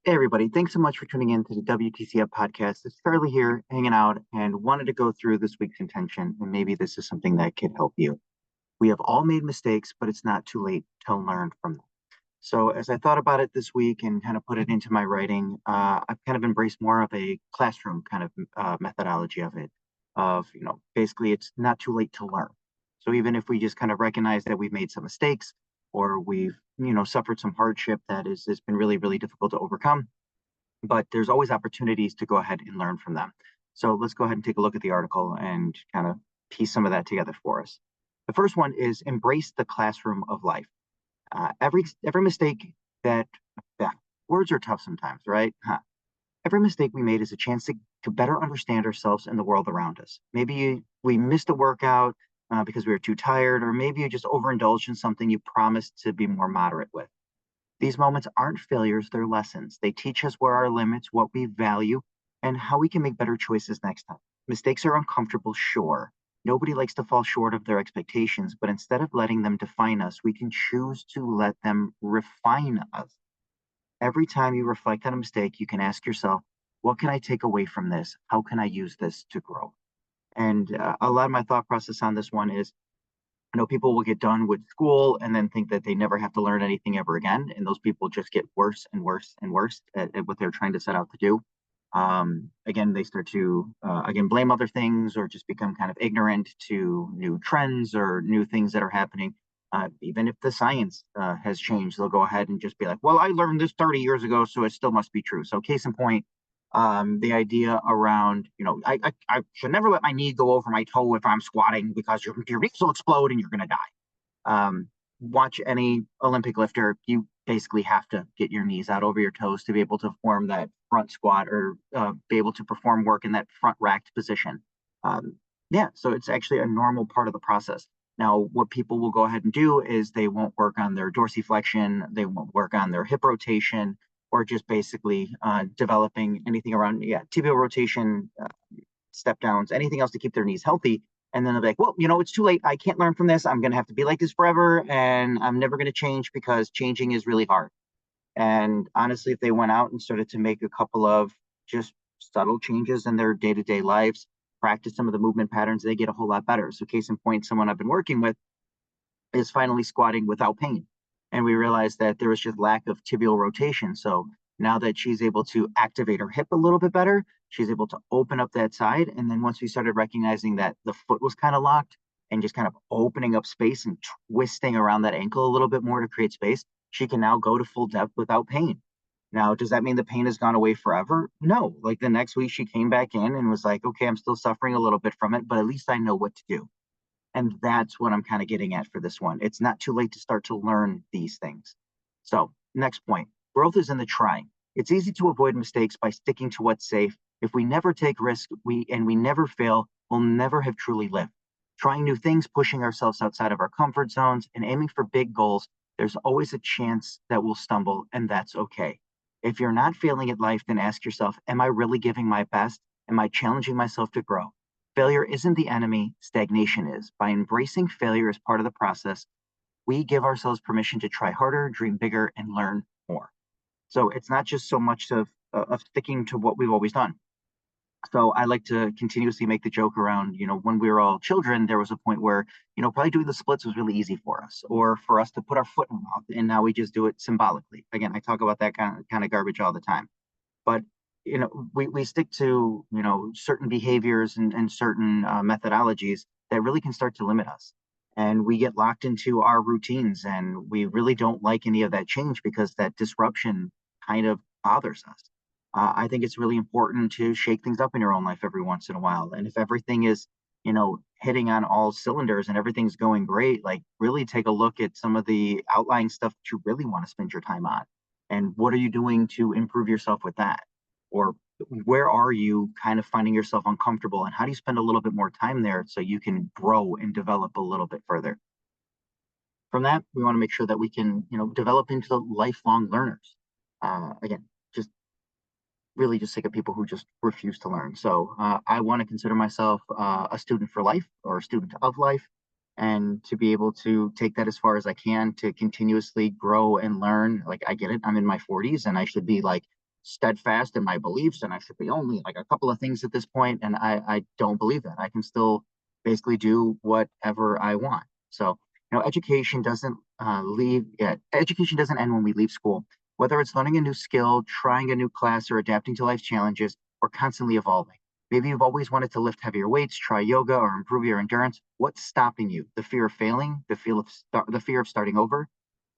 Hey everybody, thanks so much for tuning in to the WTCF podcast. It's Charlie here hanging out and wanted to go through this week's intention, and maybe this is something that could help you. We have all made mistakes, but it's not too late to learn from them. So as I thought about it this week and kind of put it into my writing, I've kind of embraced more of a classroom kind of methodology of it, basically it's not too late to learn. So even if we just kind of recognize that we've made some mistakes or we've, suffered some hardship that has been really, really difficult to overcome, but there's always opportunities to go ahead and learn from them. So let's go ahead and take a look at the article and kind of piece some of that together for us. The first one is embrace the classroom of life. Every mistake that yeah, words are tough sometimes, right? Huh. Every mistake we made is a chance to better understand ourselves and the world around us. Maybe we missed a workout because we were too tired, or maybe you just overindulged in something you promised to be more moderate with. These moments aren't failures, they're lessons. They teach us where our limits, what we value, and how we can make better choices next time. Mistakes are uncomfortable, sure. Nobody likes to fall short of their expectations, but instead of letting them define us, we can choose to let them refine us. Every time you reflect on a mistake, you can ask yourself, what can I take away from this? How can I use this to grow? And a lot of my thought process on this one is I know people will get done with school and then think that they never have to learn anything ever again. And those people just get worse and worse and worse at what they're trying to set out to do. Again, they start to, again, blame other things or just become kind of ignorant to new trends or new things that are happening. Even if the science has changed, they'll go ahead and just be like, well, I learned this 30 years ago, so it still must be true. So case in point, the idea around, I should never let my knee go over my toe if I'm squatting because your knees will explode and you're going to die. Watch any Olympic lifter, you basically have to get your knees out over your toes to be able to form that front squat or be able to perform work in that front racked position. Yeah, so it's actually a normal part of the process. Now, what people will go ahead and do is they won't work on their dorsiflexion, they won't work on their hip rotation, or just basically developing anything around, yeah, tibial rotation, step downs, anything else to keep their knees healthy. And then they'll be like, well, it's too late. I can't learn from this. I'm going to have to be like this forever. And I'm never going to change because changing is really hard. And honestly, if they went out and started to make a couple of just subtle changes in their day to day lives, practice some of the movement patterns, they get a whole lot better. So, case in point, someone I've been working with is finally squatting without pain. And we realized that there was just lack of tibial rotation. So now that she's able to activate her hip a little bit better, she's able to open up that side. And then once we started recognizing that the foot was kind of locked and just kind of opening up space and twisting around that ankle a little bit more to create space, she can now go to full depth without pain. Now, does that mean the pain has gone away forever? No. Like the next week, she came back in and was like, okay, I'm still suffering a little bit from it, but at least I know what to do. And that's what I'm kind of getting at for this one. It's not too late to start to learn these things. So, next point, growth is in the trying. It's easy to avoid mistakes by sticking to what's safe. If we never take risks, we never fail, we'll never have truly lived. Trying new things, pushing ourselves outside of our comfort zones, and aiming for big goals, there's always a chance that we'll stumble, and that's okay. If you're not failing at life, then ask yourself, am I really giving my best? Am I challenging myself to grow? Failure isn't the enemy, stagnation is. By embracing failure as part of the process, we give ourselves permission to try harder, dream bigger, and learn more. So it's not just so much of sticking to what we've always done. So I like to continuously make the joke around, when we were all children, there was a point where, probably doing the splits was really easy for us, or for us to put our foot in the mouth, and now we just do it symbolically. Again, I talk about that kind of garbage all the time. But we stick to certain behaviors and certain methodologies that really can start to limit us, and we get locked into our routines, and we really don't like any of that change because that disruption kind of bothers us. I think it's really important to shake things up in your own life every once in a while, and if everything is hitting on all cylinders and everything's going great, like really take a look at some of the outlying stuff that you really want to spend your time on, and what are you doing to improve yourself with that, or where are you kind of finding yourself uncomfortable, and how do you spend a little bit more time there so you can grow and develop a little bit further. From that, we want to make sure that we can develop into lifelong learners. Again, just really just sick of people who just refuse to learn. So I want to consider myself a student for life, or a student of life, and to be able to take that as far as I can to continuously grow and learn. Like, I get it, I'm in my 40s and I should be like steadfast in my beliefs and I should be only like a couple of things at this point. And I don't believe that. I can still basically do whatever I want. So, education doesn't education doesn't end when we leave school. Whether it's learning a new skill, trying a new class, or adapting to life's challenges, we're constantly evolving. Maybe you've always wanted to lift heavier weights, try yoga, or improve your endurance. What's stopping you? The fear of failing, the fear of starting over.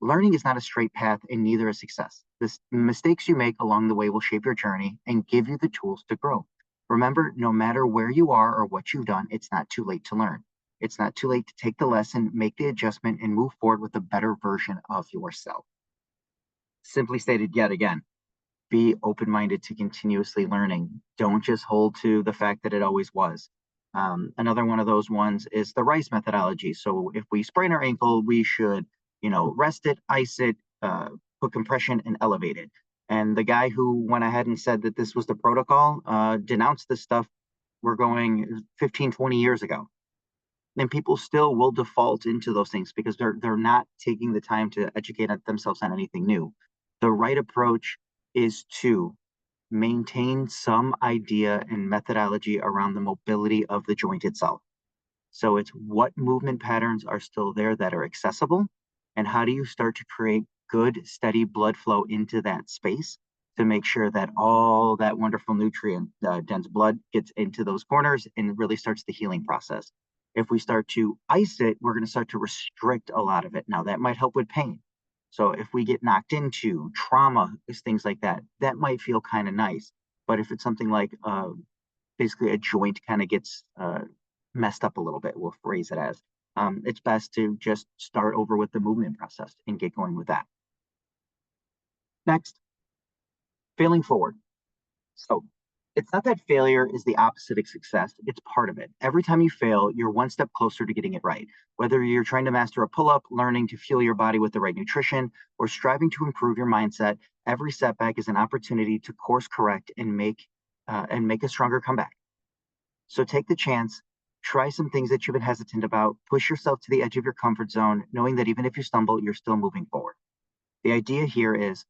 Learning is not a straight path, and neither is success. The mistakes you make along the way will shape your journey and give you the tools to grow. Remember, no matter where you are or what you've done, it's not too late to learn. It's not too late to take the lesson, make the adjustment, and move forward with a better version of yourself. Simply stated yet again, be open minded to continuously learning. Don't just hold to the fact that it always was. Another one of those ones is the RICE methodology. So if we sprain our ankle, we should, rest it, ice it, put compression, and elevate it. And the guy who went ahead and said that this was the protocol denounced this stuff. We're going 15, 20 years ago. And people still will default into those things because they're not taking the time to educate themselves on anything new. The right approach is to maintain some idea and methodology around the mobility of the joint itself. So it's what movement patterns are still there that are accessible, and how do you start to create good, steady blood flow into that space to make sure that all that wonderful nutrient dense blood gets into those corners and really starts the healing process. If we start to ice it, we're going to start to restrict a lot of it. Now, that might help with pain. So if we get knocked into trauma, things like that, that might feel kind of nice. But if it's something like basically a joint kind of gets messed up a little bit, we'll phrase it as, it's best to just start over with the movement process and get going with that. Next, failing forward. So it's not that failure is the opposite of success. It's part of it. Every time you fail, you're one step closer to getting it right. Whether you're trying to master a pull-up, learning to fuel your body with the right nutrition, or striving to improve your mindset, every setback is an opportunity to course correct and make a stronger comeback. So take the chance, try some things that you've been hesitant about, push yourself to the edge of your comfort zone, knowing that even if you stumble, you're still moving forward. The idea here is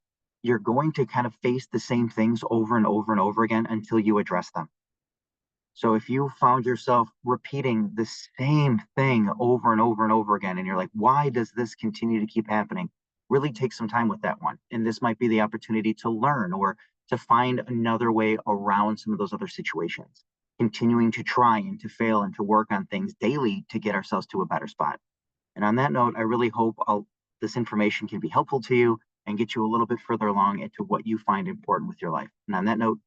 you're going to kind of face the same things over and over and over again until you address them. So if you found yourself repeating the same thing over and over and over again, and you're like, why does this continue to keep happening? Really take some time with that one. And this might be the opportunity to learn or to find another way around some of those other situations. Continuing to try and to fail and to work on things daily to get ourselves to a better spot. And on that note, I really hope this information can be helpful to you and get you a little bit further along into what you find important with your life. And on that note,